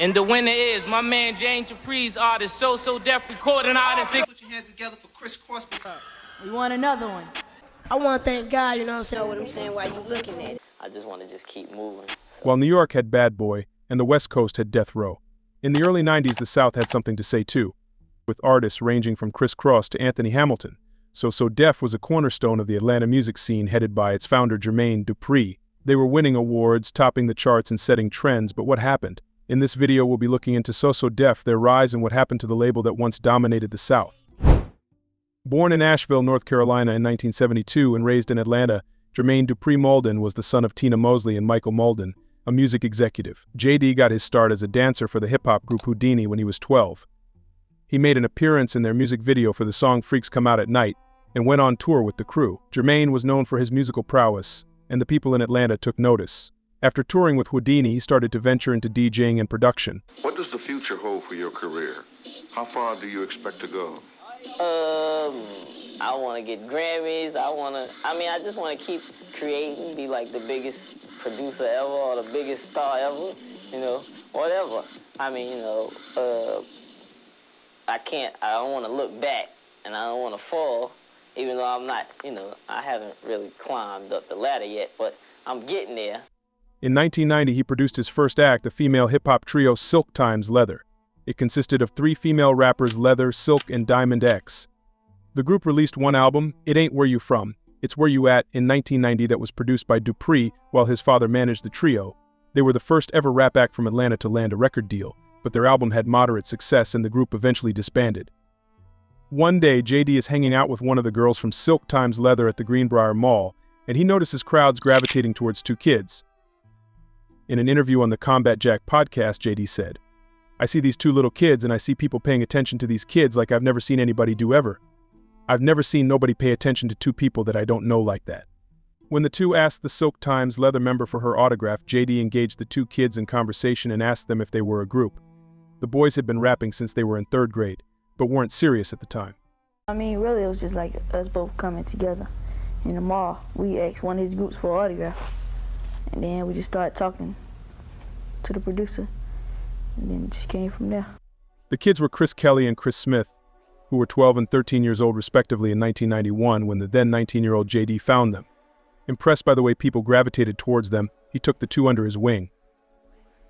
And the winner is my man Jermaine Dupri's artist, So Def recording artist. Put your hands together for Kris Kross. We want another one. I want to thank God, you know what I'm saying? Know what I'm saying? While you looking at it. I just want to just keep moving. While New York had Bad Boy and the West Coast had Death Row, in the early 90s the South had something to say too, with artists ranging from Kris Kross to Anthony Hamilton. So Def was a cornerstone of the Atlanta music scene headed by its founder Jermaine Dupri. They were winning awards, topping the charts and setting trends, but what happened? In this video we'll be looking into So Def, their rise, and what happened to the label that once dominated the South. Born in Asheville, North Carolina in 1972 and raised in Atlanta, Jermaine Dupri Malden was the son of Tina Mosley and Michael Malden, a music executive. JD got his start as a dancer for the hip-hop group Houdini when he was 12. He made an appearance in their music video for the song Freaks Come Out at Night and went on tour with the crew. Jermaine was known for his musical prowess, and the people in Atlanta took notice. After touring with Houdini, he started to venture into DJing and production. What does the future hold for your career? How far do you expect to go? I want to get Grammys. I just want to keep creating, be like the biggest producer ever or the biggest star ever, whatever. I don't want to look back and I don't want to fall, even though I'm not, I haven't really climbed up the ladder yet, but I'm getting there. In 1990, he produced his first act, the female hip-hop trio Silk Times Leather. It consisted of 3 female rappers, Leather, Silk, and Diamond X. The group released one album, It Ain't Where You From, It's Where You At, in 1990 that was produced by Dupri while his father managed the trio. They were the first ever rap act from Atlanta to land a record deal, but their album had moderate success and the group eventually disbanded. One day, JD is hanging out with one of the girls from Silk Times Leather at the Greenbrier Mall, and he notices crowds gravitating towards 2 kids. In an interview on the Combat Jack podcast, JD said, "I see these 2 little kids and I see people paying attention to these kids like I've never seen anybody do ever. I've never seen nobody pay attention to 2 people that I don't know like that." When the 2 asked the Silk Times Leather member for her autograph, JD engaged the 2 kids in conversation and asked them if they were a group. The boys had been rapping since they were in 3rd grade, but weren't serious at the time. Really, it was just like us both coming together in the mall. We asked one of his groups for an autograph, and then we just started talking to the producer, and then it just came from there. The kids were Chris Kelly and Chris Smith, who were 12 and 13 years old respectively in 1991 when the then 19-year-old JD found them. Impressed by the way people gravitated towards them, he took the 2 under his wing.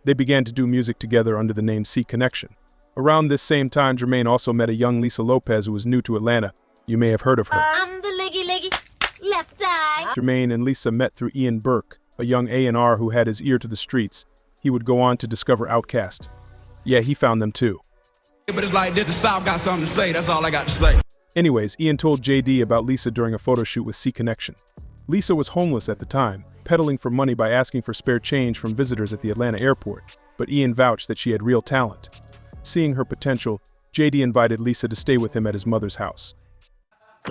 They began to do music together under the name C Connection. Around this same time, Jermaine also met a young Lisa Lopez who was new to Atlanta. You may have heard of her. I'm the leggy, left eye. Jermaine and Lisa met through Ian Burke, a young A&R who had his ear to the streets. He would go on to discover Outkast. Yeah, he found them too. But it's like this, the South got something to say, that's all I got to say. Anyways, Ian told JD about Lisa during a photo shoot with C Connection. Lisa was homeless at the time, peddling for money by asking for spare change from visitors at the Atlanta airport, but Ian vouched that she had real talent. Seeing her potential, JD invited Lisa to stay with him at his mother's house.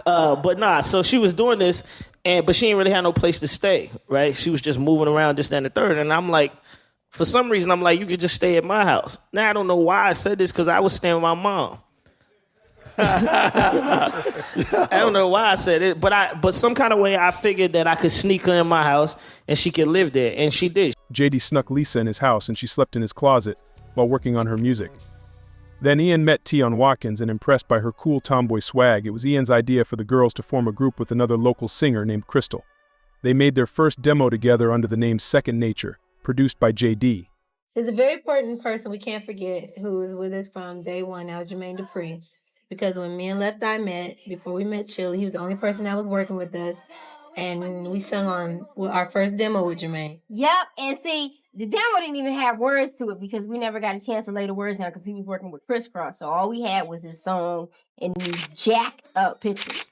So she was doing this, but she didn't really have no place to stay, right? She was just moving around, this, that, and the third, and I'm like, for some reason, I'm like, you could just stay at my house. Now, I don't know why I said this, because I was staying with my mom. I don't know why I said it, but some kind of way I figured that I could sneak her in my house and she could live there, and she did. JD snuck Lisa in his house and she slept in his closet while working on her music. Then Ian met Tion Watkins, and impressed by her cool tomboy swag, it was Ian's idea for the girls to form a group with another local singer named Crystal. They made their first demo together under the name Second Nature, produced by JD. There's a very important person we can't forget who was with us from day one. That was Jermaine Dupri. Because when me and Left Eye met, before we met Chili, he was the only person that was working with us. And we sung on our first demo with Jermaine. Yep, and see, the demo didn't even have words to it because we never got a chance to lay the words down because he was working with Kris Kross. So all we had was his song and these jacked up pictures.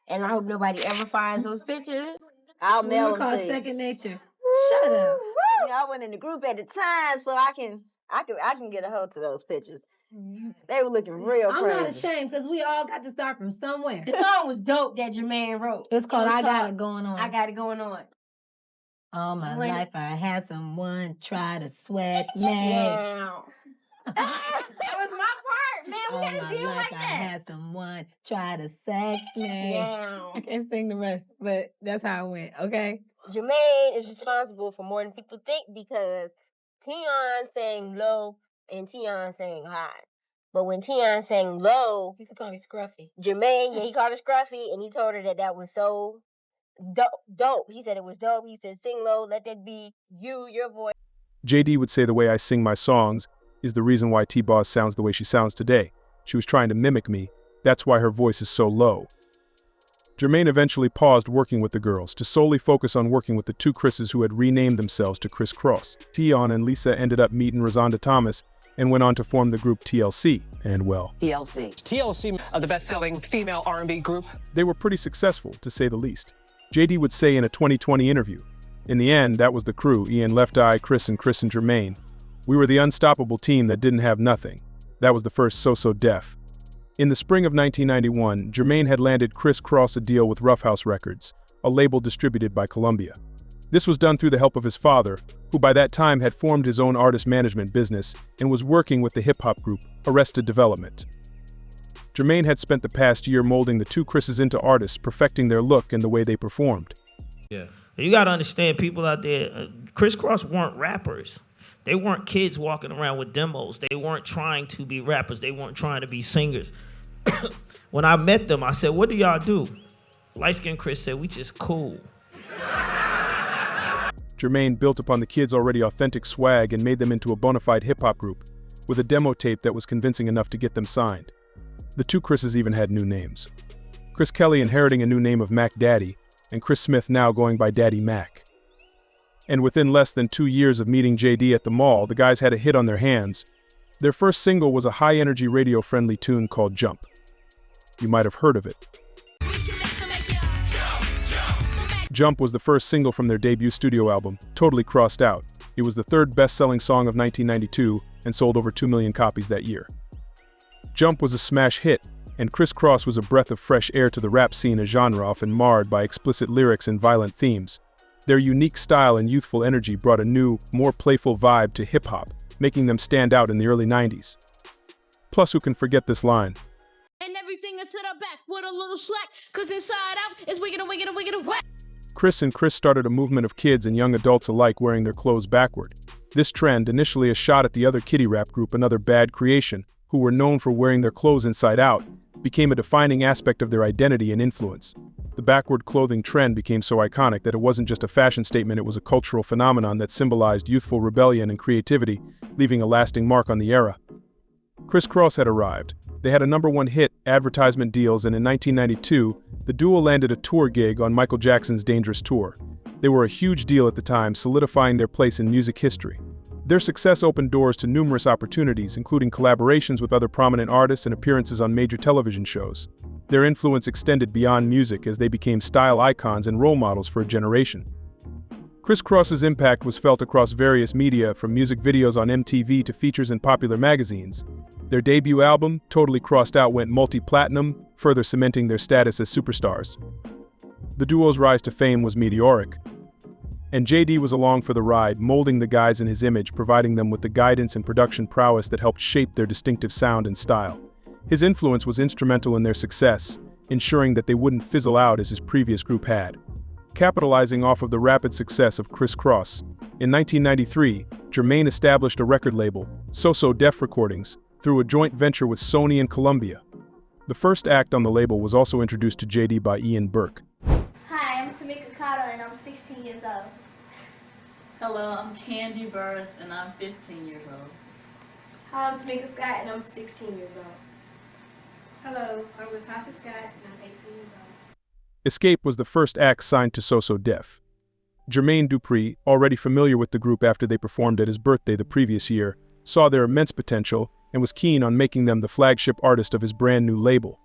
And I hope nobody ever finds those pictures. I'll mail them to you. Second Nature. Shut up. You know, I wasn't in the group at the time, so I can get a hold to those pictures. They were looking real crazy. I'm not ashamed because we all got to start from somewhere. The song was dope that Jermaine wrote. It was called I Got It Going On. I Got It Going On. All my life I had someone try to sweat me. Yeah. That was my part, man. We had to deal like that. I had someone try to sex me. Yeah. I can't sing the rest, but that's how it went, okay? Jermaine is responsible for more than people think because Tion sang low, and Tion sang high. But when Tion sang low, He used to call me Scruffy. Jermaine, he called her Scruffy, and he told her that was so dope. He said it was dope. He said, sing low, let that be you, your voice. JD would say the way I sing my songs is the reason why T-Boz sounds the way she sounds today. She was trying to mimic me. That's why her voice is so low. Jermaine eventually paused working with the girls to solely focus on working with the two Kris's who had renamed themselves to Kris Kross. Tion and Lisa ended up meeting Razonda Thomas and went on to form the group TLC, and well, TLC, the best-selling female R&B group. They were pretty successful, to say the least. JD would say in a 2020 interview, "In the end, that was the crew, Ian, Left Eye, Kris and Jermaine. We were the unstoppable team that didn't have nothing. That was the first So Def." In the spring of 1991, Jermaine had landed Kris Kross a deal with Rough House Records, a label distributed by Columbia. This was done through the help of his father, who by that time had formed his own artist management business and was working with the hip-hop group Arrested Development. Jermaine had spent the past year molding the two Kris's into artists, perfecting their look and the way they performed. Yeah, you gotta understand, people out there, Kris Kross weren't rappers. They weren't kids walking around with demos. They weren't trying to be rappers. They weren't trying to be singers. When I met them, I said, "What do y'all do?" Light-skinned Kris said, "We just cool." Jermaine built upon the kids' already authentic swag and made them into a bona fide hip-hop group, with a demo tape that was convincing enough to get them signed. The two Kris's even had new names. Chris Kelly inheriting a new name of Mac Daddy, and Chris Smith now going by Daddy Mac. And within less than 2 years of meeting JD at the mall, the guys had a hit on their hands. Their first single was a high-energy radio-friendly tune called Jump. You might have heard of it. Jump was the first single from their debut studio album, Totally Crossed Out. It was the third best-selling song of 1992 and sold over 2 million copies that year. Jump was a smash hit, and Kris Kross was a breath of fresh air to the rap scene, a genre often marred by explicit lyrics and violent themes. Their unique style and youthful energy brought a new, more playful vibe to hip-hop, making them stand out in the early 90s. Plus, who can forget this line? And everything is to the back with a little slack, cause inside out is wicked and wicked and wicked and whack. Kris and Kris started a movement of kids and young adults alike wearing their clothes backward. This trend, initially a shot at the other kiddie rap group Another Bad Creation, who were known for wearing their clothes inside out, became a defining aspect of their identity and influence. The backward clothing trend became so iconic that it wasn't just a fashion statement, it was a cultural phenomenon that symbolized youthful rebellion and creativity, leaving a lasting mark on the era. Kris Kross had arrived. They had a #1 hit, advertisement deals, and in 1992, the duo landed a tour gig on Michael Jackson's Dangerous Tour. They were a huge deal at the time, solidifying their place in music history. Their success opened doors to numerous opportunities, including collaborations with other prominent artists and appearances on major television shows. Their influence extended beyond music as they became style icons and role models for a generation. Kris Kross's impact was felt across various media, from music videos on MTV to features in popular magazines. Their debut album, Totally Crossed Out, went multi-platinum, further cementing their status as superstars. The duo's rise to fame was meteoric, and JD was along for the ride, molding the guys in his image, providing them with the guidance and production prowess that helped shape their distinctive sound and style. His influence was instrumental in their success, ensuring that they wouldn't fizzle out as his previous group had. Capitalizing off of the rapid success of Kris Kross, in 1993, Jermaine established a record label, So Def Recordings, through a joint venture with Sony and Columbia. The first act on the label was also introduced to JD by Ian Burke. Hi, I'm Tamika Cotto and I'm 16 years old. Hello, I'm Candy Burris and I'm 15 years old. Hi, I'm Tamika Scott and I'm 16 years old. Hello, I'm Natasha Scott and I'm 18 years old. Xscape was the first act signed to So Def. Jermaine Dupri, already familiar with the group after they performed at his birthday the previous year, saw their immense potential and was keen on making them the flagship artist of his brand new label.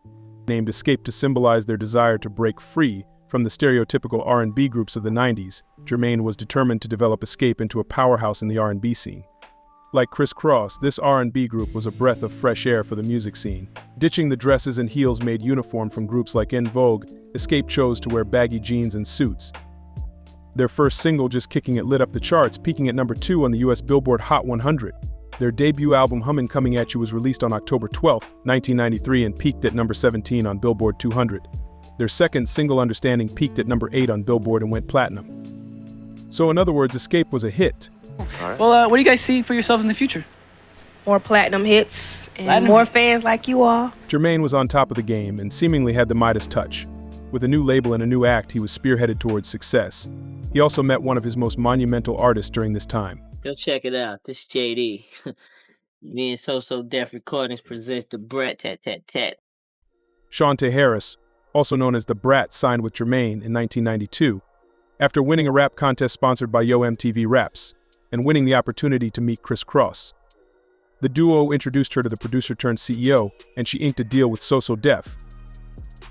Named Xscape to symbolize their desire to break free from the stereotypical R&B groups of the 90s, Jermaine was determined to develop Xscape into a powerhouse in the R&B scene. Like Kris Kross, this R&B group was a breath of fresh air for the music scene. Ditching the dresses and heels made uniform from groups like En Vogue, Xscape chose to wear baggy jeans and suits. Their first single, Just Kicking It, lit up the charts, peaking at #2 on the US Billboard Hot 100. Their debut album, Hummin' Coming At You, was released on October 12, 1993 and peaked at #17 on Billboard 200. Their second single, Understanding, peaked at #8 on Billboard and went platinum. So in other words, Xscape was a hit. Well, what do you guys see for yourselves in the future? more platinum hits, and more fans like you all. Jermaine was on top of the game and seemingly had the Midas touch. With a new label and a new act, he was spearheaded towards success. He also met one of his most monumental artists during this time. Yo, check it out. This JD. Me and So Def Recordings presents the Brat Tat Tat Tat. Shawnte Harris, also known as the Brat, signed with Jermaine in 1992 after winning a rap contest sponsored by Yo MTV Raps and winning the opportunity to meet Kris Kross. The duo introduced her to the producer-turned-CEO, and she inked a deal with So Def.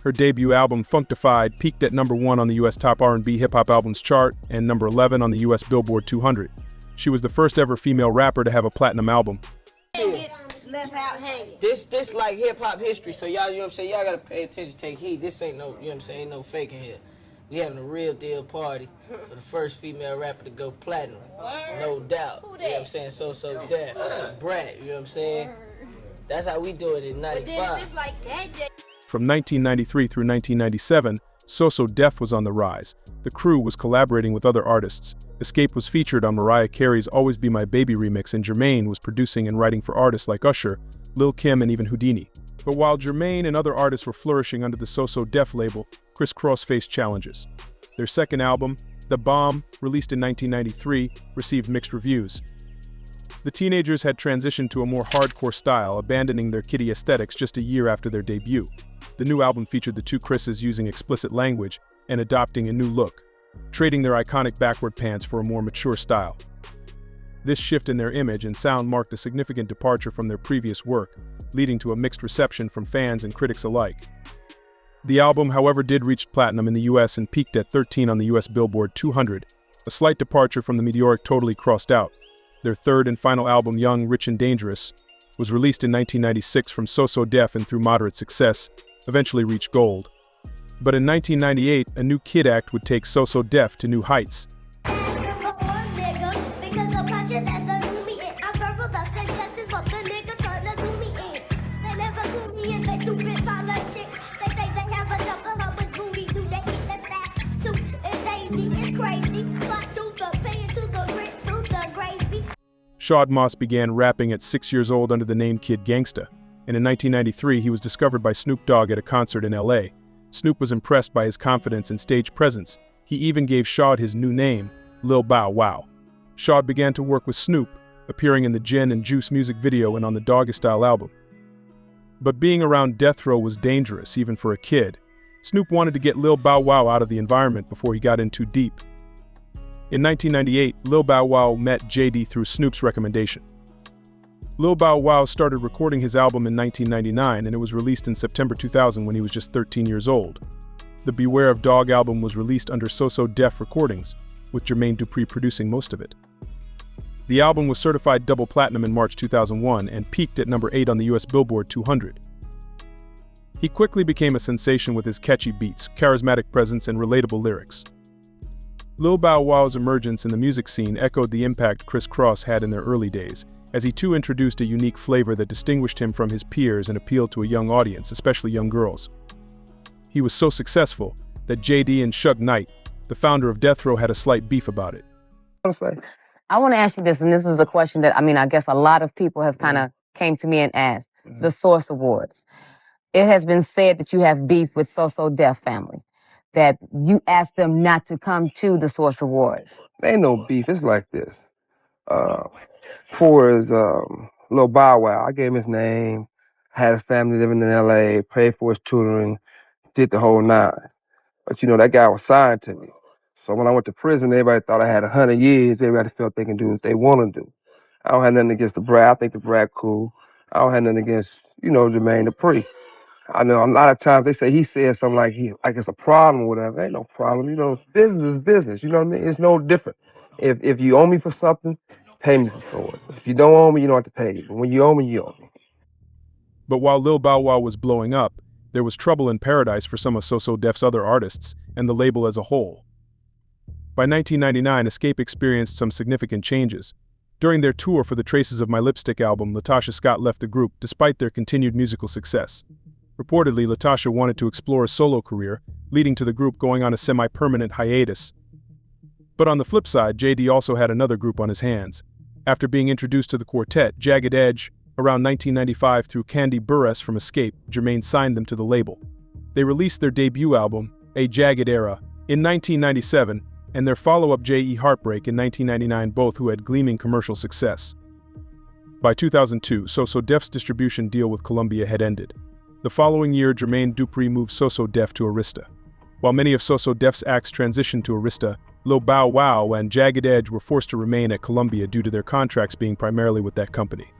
Her debut album, Functified, peaked at #1 on the US Top R&B Hip-Hop Albums chart and #11 on the US Billboard 200. She was the first ever female rapper to have a platinum album. Left out hanging. This like hip-hop history, so y'all, you know what I'm saying, y'all gotta pay attention, take heed. This ain't no, you know what I'm saying, ain't no faking here. We having a real deal party for the first female rapper to go platinum. No doubt. You know what I'm saying? So Def, Brat, you know what I'm saying? That's how we do it in 95. It's like that, From 1993 through 1997, So Def was on the rise. The crew was collaborating with other artists. Xscape was featured on Mariah Carey's Always Be My Baby remix, and Jermaine was producing and writing for artists like Usher, Lil Kim, and even Houdini. But while Jermaine and other artists were flourishing under the So Def label, Kris Kross faced challenges. Their second album, The Bomb, released in 1993, received mixed reviews. The teenagers had transitioned to a more hardcore style, abandoning their kiddie aesthetics just a year after their debut. The new album featured the two Krises using explicit language and adopting a new look, trading their iconic backward pants for a more mature style. This shift in their image and sound marked a significant departure from their previous work, leading to a mixed reception from fans and critics alike. The album, however, did reach platinum in the US and peaked at 13 on the US Billboard 200, a slight departure from the meteoric Totally Crossed Out. Their third and final album, Young, Rich and Dangerous, was released in 1996 from So Def and through moderate success, eventually reached gold. But in 1998, a new kid act would take So Def to new heights. Shad Moss began rapping at 6 years old under the name Kid Gangsta, and in 1993 he was discovered by Snoop Dogg at a concert in LA. Snoop was impressed by his confidence and stage presence. He even gave Shad his new name, Lil Bow Wow. Shad began to work with Snoop, appearing in the Gin and Juice music video and on the Doggy Style album. But being around death row was dangerous, even for a kid. Snoop wanted to get Lil Bow Wow out of the environment before he got in too deep. In 1998, Lil Bow Wow met JD through Snoop's recommendation. Lil Bow Wow started recording his album in 1999, and it was released in September 2000 when he was just 13 years old. The Beware of Dog album was released under So Def Recordings, with Jermaine Dupri producing most of it. The album was certified double platinum in March 2001 and peaked at #8 on the US Billboard 200. He quickly became a sensation with his catchy beats, charismatic presence, and relatable lyrics. Lil Bow Wow's emergence in the music scene echoed the impact Kris Kross had in their early days, as he too introduced a unique flavor that distinguished him from his peers and appealed to a young audience, especially young girls. He was so successful that JD and Suge Knight, the founder of Death Row, had a slight beef about it. I want to ask you this, and this is a question that, I guess a lot of people have kind of came to me and asked. The Source Awards. It has been said that you have beef with So Def family, that you asked them not to come to the Source Awards. There ain't no beef. It's like this. For his Lil Bow Wow, I gave him his name, had his family living in LA, paid for his tutoring, did the whole nine. But that guy was signed to me. So when I went to prison, everybody thought I had 100 years. Everybody felt they can do what they want to do. I don't have nothing against the Brat. I think the Brat cool. I don't have nothing against, Jermaine Dupri. I know a lot of times they say he said something like it's a problem or whatever. Ain't no problem. Business is business. You know what I mean? It's no different. If you owe me for something, pay me for it. If you don't owe me, you don't have to pay me. But when you owe me, you owe me. But while Lil Bow Wow was blowing up, there was trouble in paradise for some of So Def's other artists and the label as a whole. By 1999, Xscape experienced some significant changes. During their tour for the Traces of My Lipstick album, Latasha Scott left the group despite their continued musical success. Reportedly, Latasha wanted to explore a solo career, leading to the group going on a semi-permanent hiatus. But on the flip side, JD also had another group on his hands. After being introduced to the quartet, Jagged Edge, Around 1995, through Kandi Burruss from Xscape, Jermaine signed them to the label. They released their debut album, A Jagged Era, in 1997, and their follow-up J.E. Heartbreak in 1999, both who had gleaming commercial success. By 2002, So So Def's distribution deal with Columbia had ended. The following year, Jermaine Dupri moved So So Def to Arista. While many of So So Def's acts transitioned to Arista, Lil Bow Wow and Jagged Edge were forced to remain at Columbia due to their contracts being primarily with that company.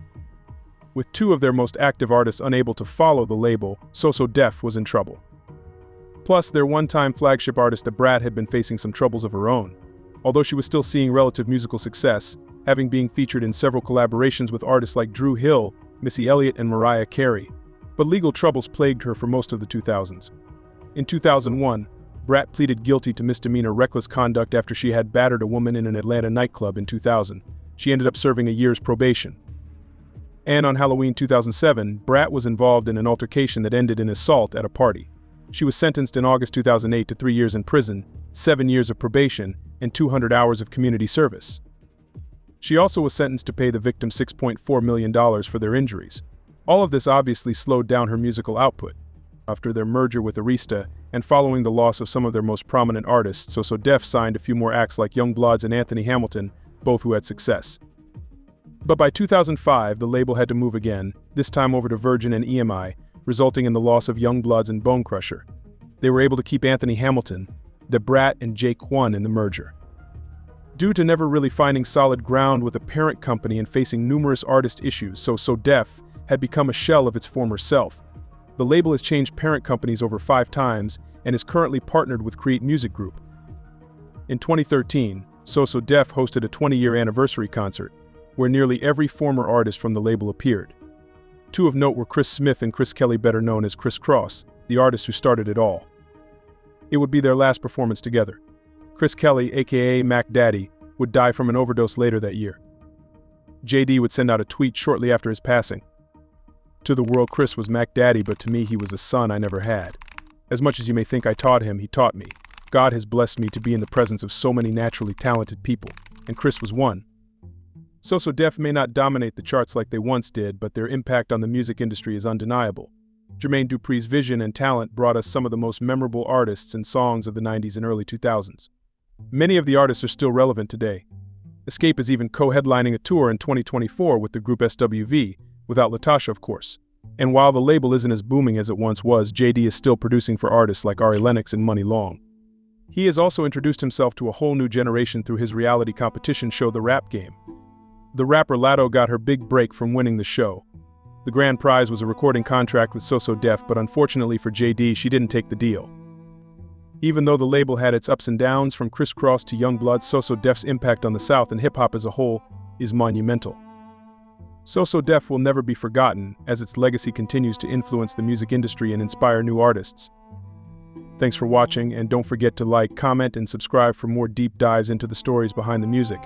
With two of their most active artists unable to follow the label, So So Def was in trouble. Plus, their one-time flagship artist, Brat, had been facing some troubles of her own. Although she was still seeing relative musical success, having been featured in several collaborations with artists like Dru Hill, Missy Elliott, and Mariah Carey. But legal troubles plagued her for most of the 2000s. In 2001, Brat pleaded guilty to misdemeanor reckless conduct after she had battered a woman in an Atlanta nightclub in 2000. She ended up serving a year's probation. And on Halloween 2007, Brat was involved in an altercation that ended in assault at a party. She was sentenced in August 2008 to 3 years in prison, 7 years of probation, and 200 hours of community service. She also was sentenced to pay the victim $6.4 million for their injuries. All of this obviously slowed down her musical output. After their merger with Arista, and following the loss of some of their most prominent artists, So So Def signed a few more acts like Young Bloods and Anthony Hamilton, both who had success. But by 2005, the label had to move again, this time over to Virgin and EMI, resulting in the loss of Young Bloods and Bone Crusher. They were able to keep Anthony Hamilton, dabrat, and Jake One in the merger. Due to never really finding solid ground with a parent company and facing numerous artist issues, So So Def had become a shell of its former self. The label has changed parent companies over 5 times and is currently partnered with Create Music Group. In 2013, So So Def hosted a 20-year anniversary concert, where nearly every former artist from the label appeared. Two of note were Chris Smith and Chris Kelly, better known as Kris Kross, the artist who started it all. It would be their last performance together. Chris Kelly, aka Mac Daddy, would die from an overdose later that year. JD would send out a tweet shortly after his passing. To the world, Chris was Mac Daddy, but to me he was a son I never had. As much as you may think I taught him, he taught me. God has blessed me to be in the presence of so many naturally talented people, and Chris was one. So So Def may not dominate the charts like they once did, but their impact on the music industry is undeniable. Jermaine Dupri's vision and talent brought us some of the most memorable artists and songs of the 90s and early 2000s. Many of the artists are still relevant today. Xscape is even co-headlining a tour in 2024 with the group SWV, without Latasha of course. And while the label isn't as booming as it once was, JD is still producing for artists like Ari Lennox and Money Long. He has also introduced himself to a whole new generation through his reality competition show The Rap Game. The rapper Latto got her big break from winning the show. The grand prize was a recording contract with So So Def, but unfortunately for JD, she didn't take the deal. Even though the label had its ups and downs, from Kris Kross to Young Bloods, So So Def's impact on the South and hip-hop as a whole is monumental. So So Def will never be forgotten, as its legacy continues to influence the music industry and inspire new artists. Thanks for watching, and don't forget to like, comment, and subscribe for more deep dives into the stories behind the music.